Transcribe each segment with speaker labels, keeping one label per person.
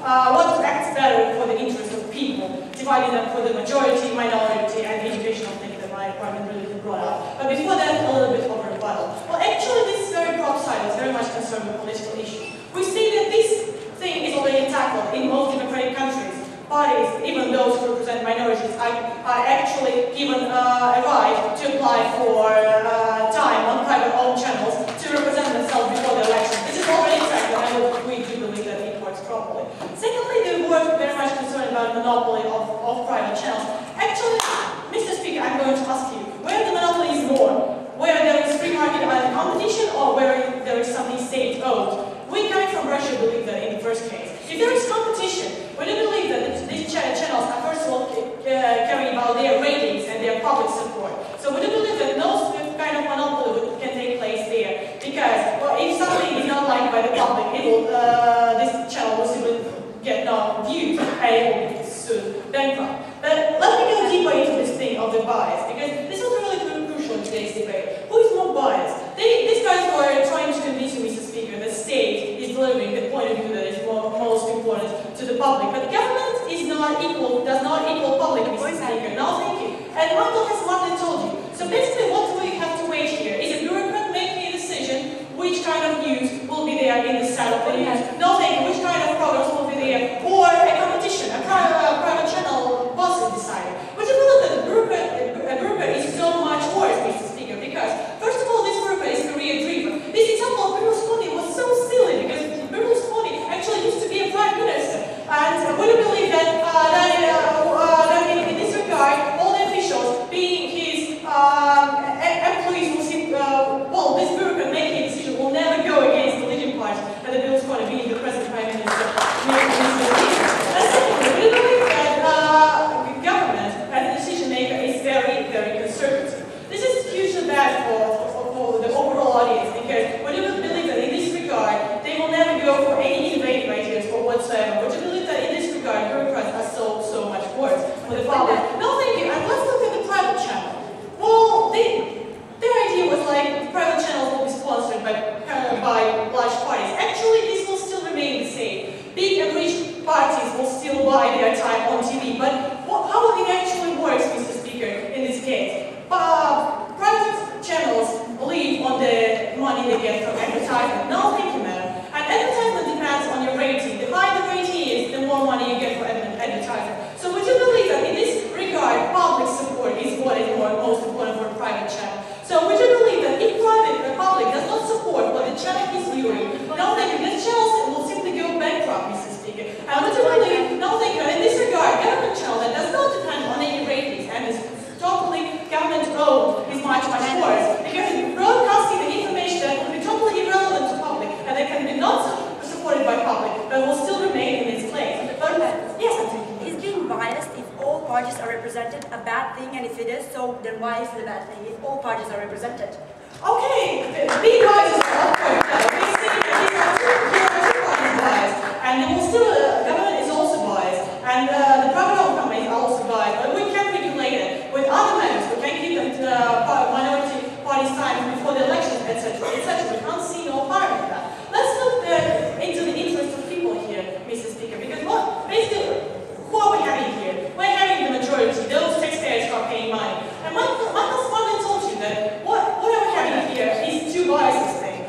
Speaker 1: what acts better for the interest of people, dividing them for the majority, minority, and educational thing that my department really brought up. But before that, a little bit of a rebuttal. Well, actually, this very prop side is very much concerned with political issues. We see that this thing is already tackled in most democratic countries. Parties, even those who represent minorities, are actually given a right to apply for time on private-owned channels to represent themselves before the election. This is already tackled, and we do believe that it works properly. Secondly, they were very much concerned about monopoly of private channels. Actually, Mr. Speaker, I'm going to ask you, where the monopoly is more? Where there is free market and competition, or where there is something state-owned? We coming from Russia believe that in the first case. If there is competition, we do believe that these channels are first of all caring about their ratings and their public support. So we do believe that no kind of monopoly can take place there, because well, if something is not liked by the public, it will, this channel will simply get no views and it will be soon bankrupt. But let me go deeper into this thing of the bias, because this was really crucial in today's debate. Who is more biased? These guys were trying to convince you, Mr. Speaker, that the state is delivering the point of view that is most important to the public. But the government is not equal, does not equal public, Mr. Speaker. No, thank you. And Michael has smartly told you. So basically, what do we have to wait here? Is a bureaucrat making a decision which kind of news will be there in the side of the news? No, thank you. Which kind of programs will be there? Or a competition, a private channel boss is deciding. But you know that a bureaucrat is so much worse, Mr. Speaker, because first of all, this bureaucrat is career-driven. This example of Berlusconi was so silly because Berlusconi actually used to be a prime minister, and would you believe that in this regard, all the officials, being his employees, will see, well, this bureaucrat making a decision will never go against the leading party, and the Berlusconi being the present prime minister. And secondly, would you believe that the government as a decision maker is very, very conservative? This is hugely bad for the overall audience, because would you believe that in this regard, they will never go for any innovative ideas or whatsoever. Would you believe that in this regard, bureaucrats are so much worse for the public? No, thank you. And let's look at the private channel. Well, their idea was like the private channels will be sponsored by large parties. Actually, this will still remain the same. Big and rich parties will still buy their time on TV. But how it actually works, Mr. Speaker, in this case? Private channels live on the money they get from advertisement. No, thank you, madam. And advertisement depends on your rating. The higher the rating is, the more money you get for advertisement. So would you believe that in this regard, public support is what is most important for a private channel? So would you believe that if the public does not support what the channel is doing, no, thank you, this channel will simply go bankrupt, Mr. Speaker. And would you believe, no, thank you, in this regard, government channel that does not depend on any ratings and is totally government-owned is much worse, because it's broadcasting the information that will be totally irrelevant to public and that can be not supported by public, but will still remain in its place. But yes, I'm thinking.
Speaker 2: Is being biased if all parties are represented a bad thing, and if it is so, then why is it a bad thing if all parties are represented?
Speaker 1: Okay, being biased is not quite bad. We see that here are two parties biased, and there will still, government is also biased, and the private companies are also biased, but we can regulate it with other measures. We can keep the minority parties' time before the elections, etc., etc. We can't see no harm in that. Let's look into the interest of people here, Mr. Speaker, because basically, who are we having here? We're having the majority, those taxpayers who are paying money. And Michael Smartly told you that what are we having here is two biases thing.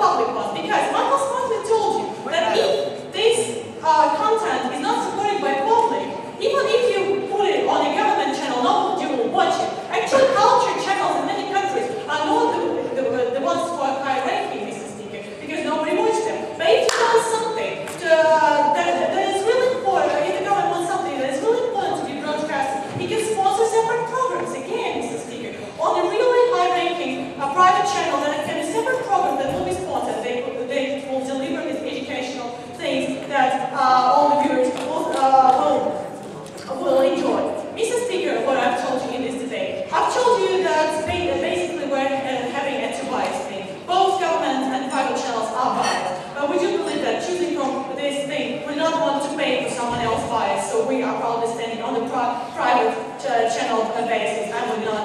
Speaker 1: public ones, because Michael smartly told you that if this content is not supported by public, even if you put it on a government channel, nobody will watch it. Actually, culture channels in many countries are not the ones who are high ranking, Mr. Speaker, because nobody watches them. But if you want something that is really important, if the government wants something that is really important to be broadcasted, it can sponsor separate programs. Again, Mr. Speaker, on a really high ranking private channel that can be separate program that will be sponsored. They will deliver these educational things that all the viewers will enjoy. Mr. Speaker, what I've told you in this debate, I've told you that basically we're having a two-bias thing. Both government and private channels are biased. But we do believe that choosing from this thing, we not want to pay for someone else's bias, so we are probably standing on the private channel basis, and we not